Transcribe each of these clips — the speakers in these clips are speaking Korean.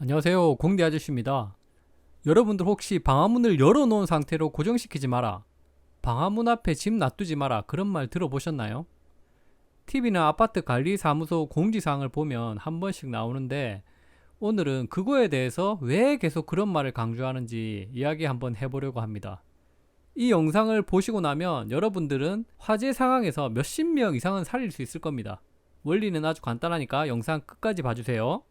안녕하세요. 공대 아저씨입니다. 여러분들 혹시 방화문을 열어놓은 상태로 고정시키지 마라, 방화문 앞에 집 놔두지 마라, 그런 말 들어보셨나요? TV나 아파트 관리사무소 공지사항을 보면 한 번씩 나오는데, 오늘은 그거에 대해서 왜 계속 그런 말을 강조하는지 이야기 한번 해보려고 합니다. 이 영상을 보시고 나면 여러분들은 화재 상황에서 몇십 명 이상은 살릴 수 있을 겁니다. 원리는 아주 간단하니까 영상 끝까지 봐주세요.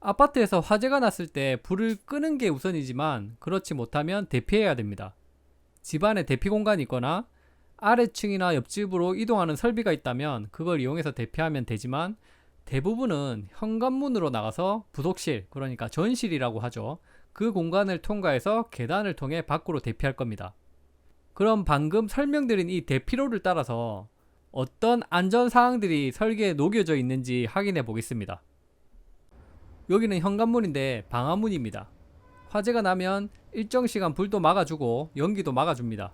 아파트에서 화재가 났을 때 불을 끄는 게 우선이지만, 그렇지 못하면 대피해야 됩니다. 집안에 대피 공간이 있거나 아래층이나 옆집으로 이동하는 설비가 있다면 그걸 이용해서 대피하면 되지만, 대부분은 현관문으로 나가서 부속실, 그러니까 전실이라고 하죠. 그 공간을 통과해서 계단을 통해 밖으로 대피할 겁니다. 그럼 방금 설명드린 이 대피로를 따라서 어떤 안전사항들이 설계에 녹여져 있는지 확인해 보겠습니다. 여기는 현관문인데 방화문입니다. 화재가 나면 일정 시간 불도 막아주고 연기도 막아줍니다.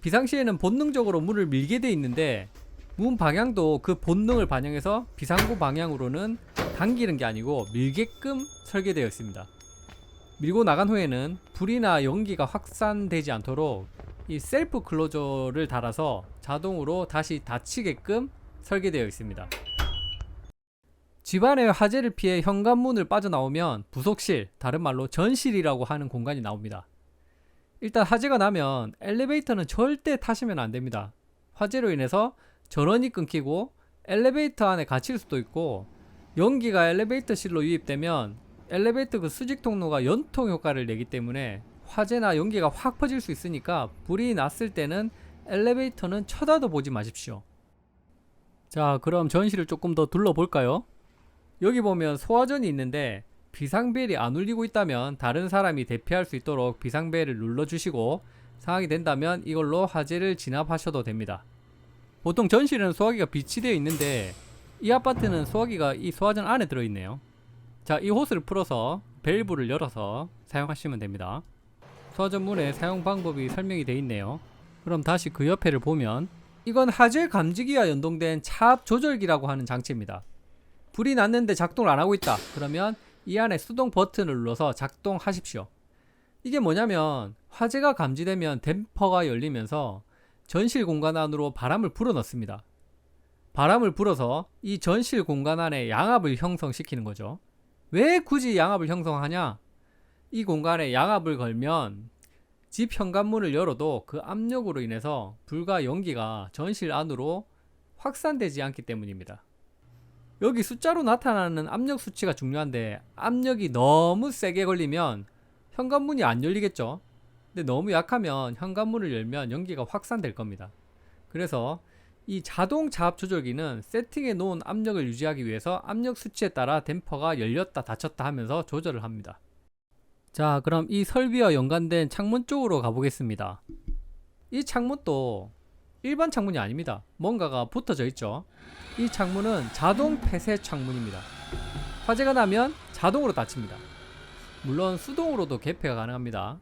비상시에는 본능적으로 문을 밀게 돼 있는데, 문 방향도 그 본능을 반영해서 비상구 방향으로는 당기는 게 아니고 밀게끔 설계되어 있습니다. 밀고 나간 후에는 불이나 연기가 확산되지 않도록 이 셀프 클로저를 달아서 자동으로 다시 닫히게끔 설계되어 있습니다. 집안의 화재를 피해 현관문을 빠져나오면 부속실, 다른 말로 전실이라고 하는 공간이 나옵니다. 일단 화재가 나면 엘리베이터는 절대 타시면 안 됩니다. 화재로 인해서 전원이 끊기고 엘리베이터 안에 갇힐 수도 있고, 연기가 엘리베이터실로 유입되면 엘리베이터 그 수직 통로가 연통 효과를 내기 때문에 화재나 연기가 확 퍼질 수 있으니까, 불이 났을 때는 엘리베이터는 쳐다도 보지 마십시오. 자, 그럼 전실을 조금 더 둘러볼까요? 여기 보면 소화전이 있는데, 비상벨이 안 울리고 있다면 다른 사람이 대피할 수 있도록 비상벨을 눌러주시고, 상황이 된다면 이걸로 화재를 진압하셔도 됩니다. 보통 전실에는 소화기가 비치되어 있는데, 이 아파트는 소화기가 이 소화전 안에 들어있네요. 자, 이 호스를 풀어서 밸브를 열어서 사용하시면 됩니다. 소화전 문에 사용 방법이 설명이 되어 있네요. 그럼 다시 그 옆에를 보면, 이건 화재 감지기와 연동된 차압 조절기라고 하는 장치입니다. 불이 났는데 작동을 안 하고 있다, 그러면 이 안에 수동 버튼을 눌러서 작동하십시오. 이게 뭐냐면, 화재가 감지되면 댐퍼가 열리면서 전실 공간 안으로 바람을 불어 넣습니다. 바람을 불어서 이 전실 공간 안에 양압을 형성시키는 거죠. 왜 굳이 양압을 형성하냐? 이 공간에 양압을 걸면 집 현관문을 열어도 그 압력으로 인해서 불과 연기가 전실 안으로 확산되지 않기 때문입니다. 여기 숫자로 나타나는 압력 수치가 중요한데, 압력이 너무 세게 걸리면 현관문이 안 열리겠죠. 근데 너무 약하면 현관문을 열면 연기가 확산될 겁니다. 그래서 이 자동 자압 조절기는 세팅해 놓은 압력을 유지하기 위해서 압력 수치에 따라 댐퍼가 열렸다 닫혔다 하면서 조절을 합니다. 자, 그럼 이 설비와 연관된 창문 쪽으로 가보겠습니다. 이 창문도 일반 창문이 아닙니다. 뭔가가 붙어져 있죠. 이 창문은 자동 폐쇄 창문입니다. 화재가 나면 자동으로 닫힙니다. 물론 수동으로도 개폐가 가능합니다.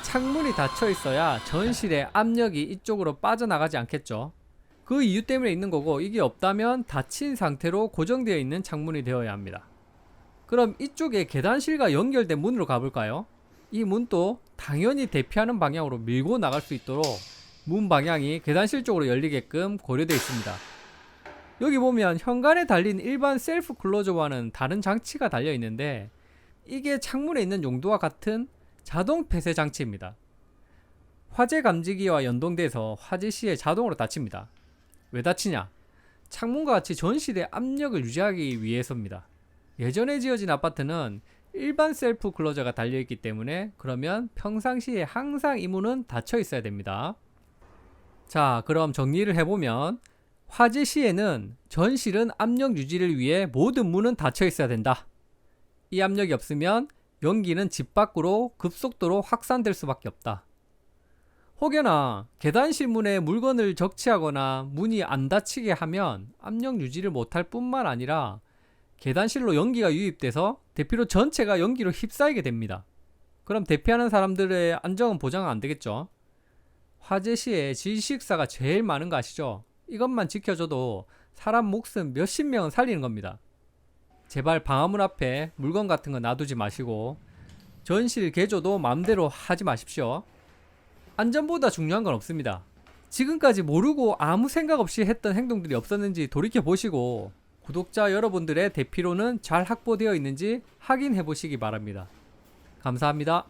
창문이 닫혀 있어야 전실의 압력이 이쪽으로 빠져나가지 않겠죠. 그 이유 때문에 있는 거고, 이게 없다면 닫힌 상태로 고정되어 있는 창문이 되어야 합니다. 그럼 이쪽에 계단실과 연결된 문으로 가볼까요? 이 문도 당연히 대피하는 방향으로 밀고 나갈 수 있도록 문 방향이 계단실 쪽으로 열리게끔 고려되어 있습니다. 여기 보면 현관에 달린 일반 셀프 클로저와는 다른 장치가 달려 있는데, 이게 창문에 있는 용도와 같은 자동 폐쇄 장치입니다. 화재 감지기와 연동돼서 화재 시에 자동으로 닫힙니다. 왜 닫히냐? 창문과 같이 전실의 압력을 유지하기 위해서입니다. 예전에 지어진 아파트는 일반 셀프 클로저가 달려있기 때문에, 그러면 평상시에 항상 이 문은 닫혀 있어야 됩니다. 자, 그럼 정리를 해보면, 화재 시에는 전실은 압력 유지를 위해 모든 문은 닫혀 있어야 된다. 이 압력이 없으면 연기는 집 밖으로 급속도로 확산될 수밖에 없다. 혹여나 계단실 문에 물건을 적치하거나 문이 안 닫히게 하면 압력 유지를 못할 뿐만 아니라 계단실로 연기가 유입돼서 대피로 전체가 연기로 휩싸이게 됩니다. 그럼 대피하는 사람들의 안정은 보장 안 되겠죠. 화재 시에 질식사가 제일 많은 거 아시죠? 이것만 지켜줘도 사람 목숨 몇십 명은 살리는 겁니다. 제발 방화문 앞에 물건 같은 거 놔두지 마시고 전실 개조도 마음대로 하지 마십시오. 안전보다 중요한 건 없습니다. 지금까지 모르고 아무 생각 없이 했던 행동들이 없었는지 돌이켜 보시고 구독자 여러분들의 대피로는 잘 확보되어 있는지 확인해 보시기 바랍니다. 감사합니다.